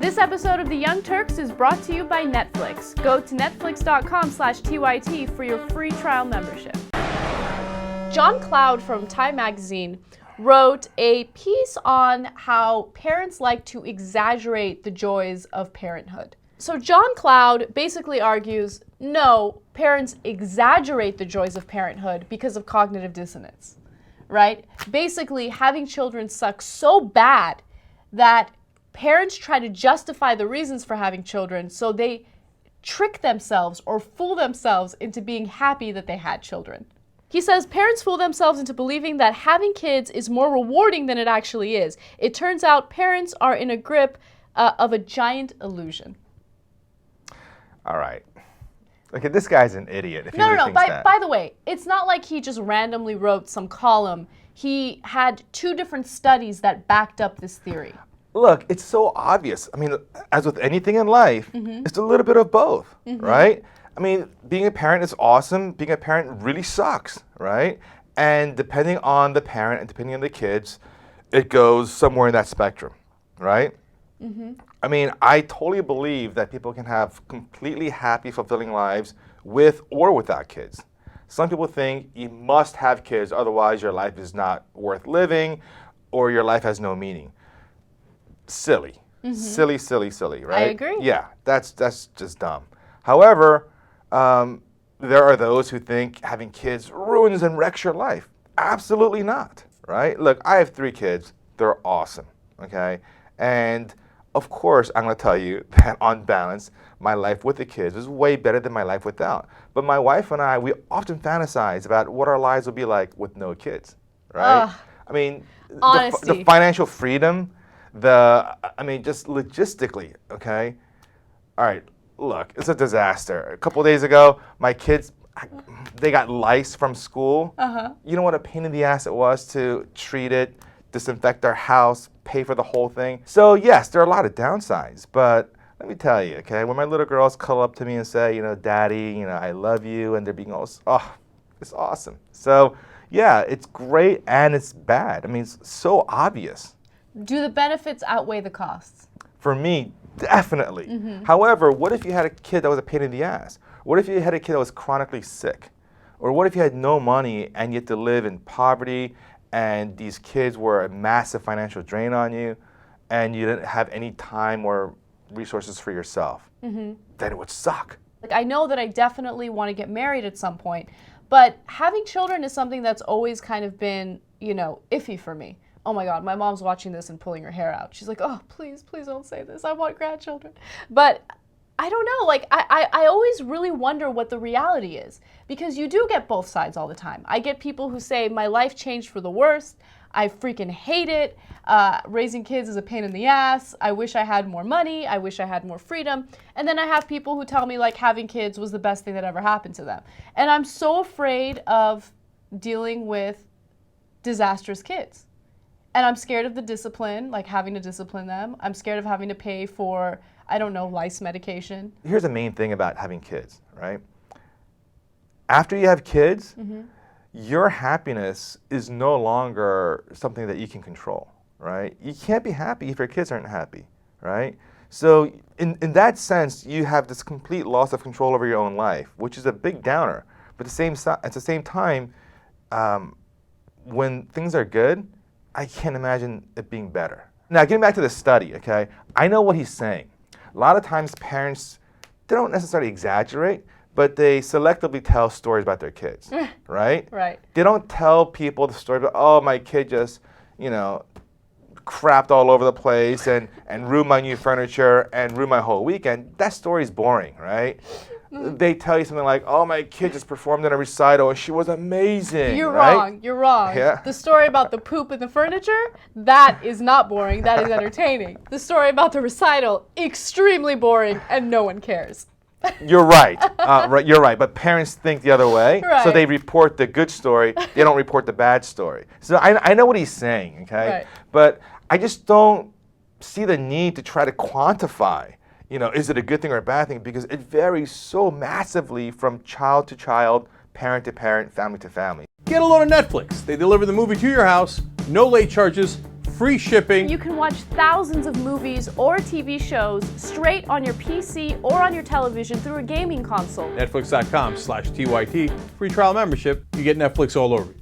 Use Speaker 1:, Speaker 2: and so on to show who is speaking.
Speaker 1: This episode of The Young Turks is brought to you by Netflix. Go to netflix.com/TYT for your free trial membership. John Cloud from Time Magazine wrote a piece on how parents like to exaggerate the joys of parenthood. So John Cloud basically argues, no, parents exaggerate the joys of parenthood because of cognitive dissonance, right? Basically, having children sucks so bad that parents try to justify the reasons for having children, so they trick themselves or fool themselves into being happy that they had children. He says parents fool themselves into believing that having kids is more rewarding than it actually is. It turns out parents are in a grip of a giant illusion.
Speaker 2: All right. Okay, this guy's an idiot. If he
Speaker 1: No.
Speaker 2: really thinks that.
Speaker 1: By the way, it's not like he just randomly wrote some column. He had two different studies that backed up this theory.
Speaker 2: Look, it's so obvious. I mean, as with anything in life, it's a little bit of both, right? I mean, being a parent is awesome. Being a parent really sucks, right? And depending on the parent and depending on the kids, it goes somewhere in that spectrum, right? I mean, I totally believe that people can have completely happy, fulfilling lives with or without kids. Some people think you must have kids, otherwise your life is not worth living or your life has no meaning. Silly. Silly, right?
Speaker 1: I agree.
Speaker 2: Yeah, that's just dumb. However, there are those who think having kids ruins and wrecks your life. Absolutely not, right? Look, I have 3 kids. They're awesome, okay? And of course, I'm going to tell you that on balance, my life with the kids is way better than my life without. But my wife and I, we often fantasize about what our lives would be like with no kids, right? I mean, the financial freedom, just logistically, okay? All right, look, it's a disaster. A couple of days ago, my kids, they got lice from school. You know what a pain in the ass it was to treat it, disinfect our house, pay for the whole thing. So yes, there are a lot of downsides, but let me tell you, okay, when my little girls call up to me and say, Daddy, I love you, and they're being all, it's awesome. So yeah, it's great and it's bad. I mean, it's so obvious.
Speaker 1: Do the benefits outweigh the costs?
Speaker 2: For me, definitely. However, what if you had a kid that was a pain in the ass? What if you had a kid that was chronically sick? Or what if you had no money and you had to live in poverty and these kids were a massive financial drain on you and you didn't have any time or resources for yourself? Then it would suck.
Speaker 1: Like, I know that I definitely want to get married at some point, but having children is something that's always kind of been, iffy for me. Oh my God, my mom's watching this and pulling her hair out. She's like, oh, please don't say this. I want grandchildren. But I don't know, I always really wonder what the reality is, because you do get both sides all the time. I get people who say, my life changed for the worst. I freaking hate it. Raising kids is a pain in the ass. I wish I had more money. I wish I had more freedom. And then I have people who tell me having kids was the best thing that ever happened to them. And I'm so afraid of dealing with disastrous kids. And I'm scared of the discipline, having to discipline them. I'm scared of having to pay for, lice medication.
Speaker 2: Here's the main thing about having kids, right? After you have kids, your happiness is no longer something that you can control, right? You can't be happy if your kids aren't happy, right? So in that sense, you have this complete loss of control over your own life, which is a big downer. But at the same time, when things are good, I can't imagine it being better. Now, getting back to the study, okay? I know what he's saying. A lot of times parents, they don't necessarily exaggerate, but they selectively tell stories about their kids, right?
Speaker 1: Right.
Speaker 2: They don't tell people the story about, oh, my kid just, crapped all over the place and ruined my new furniture and ruined my whole weekend. That story's boring, right? They tell you something like, oh, my kid just performed in a recital and she was amazing.
Speaker 1: You're
Speaker 2: right?
Speaker 1: wrong. You're wrong.
Speaker 2: Yeah.
Speaker 1: The story about the poop in the furniture, that is not boring. That is entertaining. The story about the recital, extremely boring, and no one cares.
Speaker 2: You're right. You're right. But parents think the other way.
Speaker 1: Right.
Speaker 2: So they report the good story. They don't report the bad story. So I know what he's saying, okay?
Speaker 1: Right.
Speaker 2: But I just don't see the need to try to quantify, is it a good thing or a bad thing? Because it varies so massively from child to child, parent to parent, family to family.
Speaker 3: Get a load of Netflix. They deliver the movie to your house, no late charges, free shipping.
Speaker 1: You can watch thousands of movies or TV shows straight on your PC or on your television through a gaming console.
Speaker 3: Netflix.com/TYT, free trial membership. You get Netflix all over you.